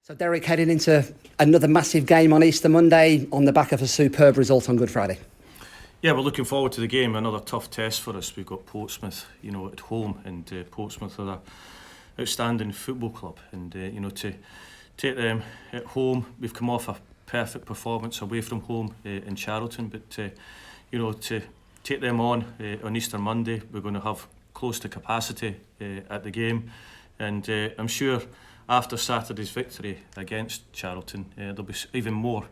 So Derek, heading into another massive game on Easter Monday on the back of a superb result on Good Friday. Yeah, we're looking forward to the game. Another tough test for us. We've got Portsmouth, at home, and Portsmouth are an outstanding football club. And to take them at home, we've come off a perfect performance away from home in Charlton. But to take them on Easter Monday, we're going to have close to capacity at the game, and I'm sure after Saturday's victory against Charlton, there'll be even more,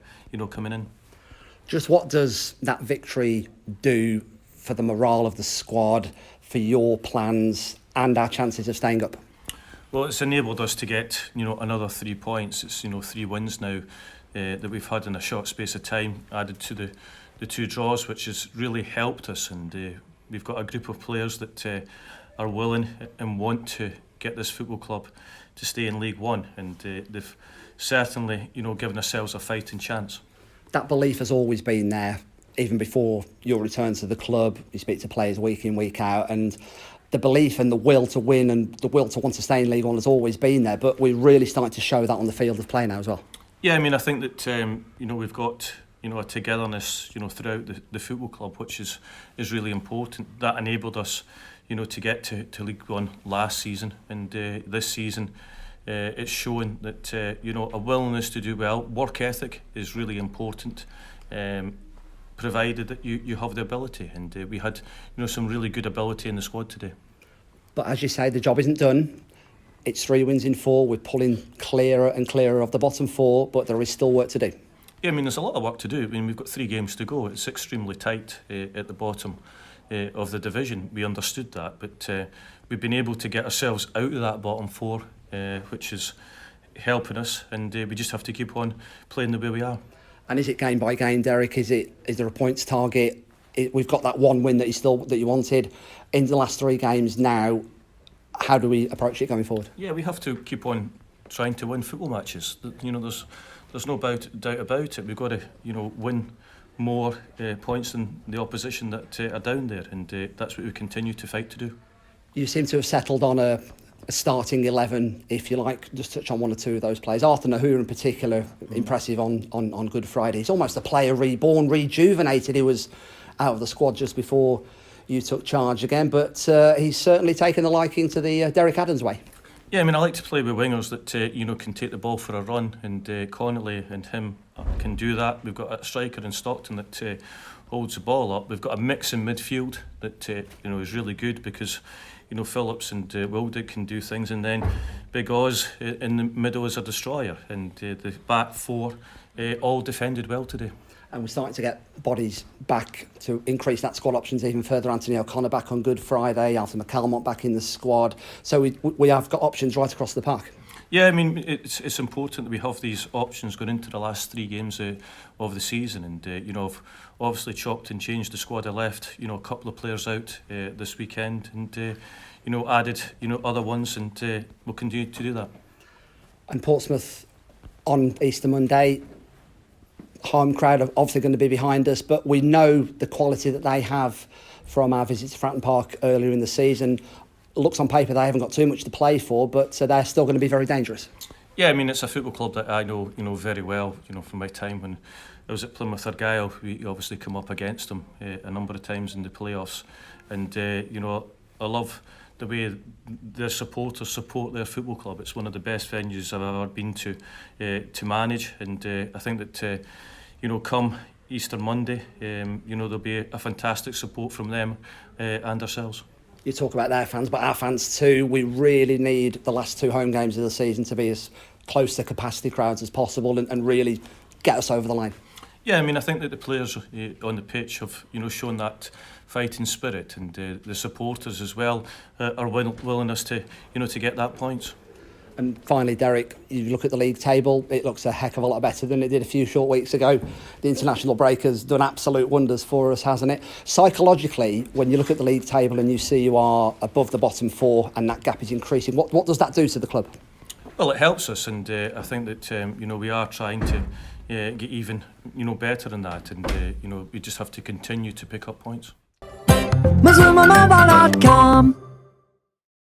coming in. Just what does that victory do for the morale of the squad, for your plans and our chances of staying up? Well, it's enabled us to get, another 3 points. It's, 3 wins now that we've had in a short space of time, added to the 2 draws, which has really helped us. And we've got a group of players that are willing and want to get this football club to stay in League One, and they've certainly, given ourselves a fighting chance. That belief has always been there, even before your return to the club. You speak to players week in, week out, and the belief and the will to win and the will to want to stay in League One has always been there, but we're really starting to show that on the field of play now as well. Yeah, I think that we've got a togetherness throughout the football club, which is really important. That enabled us to get to League One last season, and this season it's showing that a willingness to do well. Work ethic is really important, provided that you have the ability, and we had some really good ability in the squad today. But as you say, the job isn't done. It's 3 wins in 4. We're pulling clearer and clearer of the bottom 4, but there is still work to do. Yeah, there's a lot of work to do. We've got 3 games to go. It's extremely tight at the bottom of the division. We understood that, but we've been able to get ourselves out of that bottom 4, which is helping us, and we just have to keep on playing the way we are. And is it game by game, Derek? Is there a points target? We've got that 1 win that you wanted in the last 3 games now. How do we approach it going forward? Yeah, we have to keep on trying to win football matches. There's no doubt about it. We've got to win more points than the opposition that are down there, and that's what we continue to fight to do. You seem to have settled on a starting 11, if you like. Just touch on 1 or 2 of those players. Arthur Nahur in particular, impressive on Good Friday. He's almost a player reborn, rejuvenated. He was out of the squad just before you took charge again, but he's certainly taken the liking to the Derek Adams way. Yeah, I like to play with wingers that can take the ball for a run, and Connolly and him can do that. We've got a striker in Stockton that holds the ball up. We've got a mix in midfield that is really good, because Phillips and Wildig can do things, and then Big Oz in the middle is a destroyer, and the back 4 all defended well today. And we're starting to get bodies back to increase that squad options even further. Anthony O'Connor back on Good Friday, Alfie McCalmont back in the squad. So we have got options right across the park. Yeah, it's important that we have these options going into the last 3 games of the season, and I've obviously chopped and changed the squad. I left a couple of players out this weekend, and added other ones, and we'll continue to do that. And Portsmouth on Easter Monday. Home crowd are obviously going to be behind us, but we know the quality that they have from our visit to Fratton Park earlier in the season. Looks on paper they haven't got too much to play for, but they're still going to be very dangerous. Yeah, it's a football club that I know very well. From my time when I was at Plymouth Argyle, we obviously come up against them a number of times in the playoffs, and I love the way their supporters support their football club. It's one of the best venues I've ever been to manage, and I think that come Easter Monday, there'll be a fantastic support from them and ourselves. You talk about their fans, but our fans too. We really need the last 2 home games of the season to be as close to capacity crowds as possible, and really get us over the line. Yeah, I think that the players on the pitch have shown that fighting spirit, and the supporters as well are willingness to to get that points. And finally, Derek, you look at the league table, it looks a heck of a lot better than it did a few short weeks ago. The international break has done absolute wonders for us, hasn't it? Psychologically, when you look at the league table and you see you are above the bottom 4 and that gap is increasing, what does that do to the club? Well, it helps us, and I think that we are trying to get even better than that, and we just have to continue to pick up points. Morecambe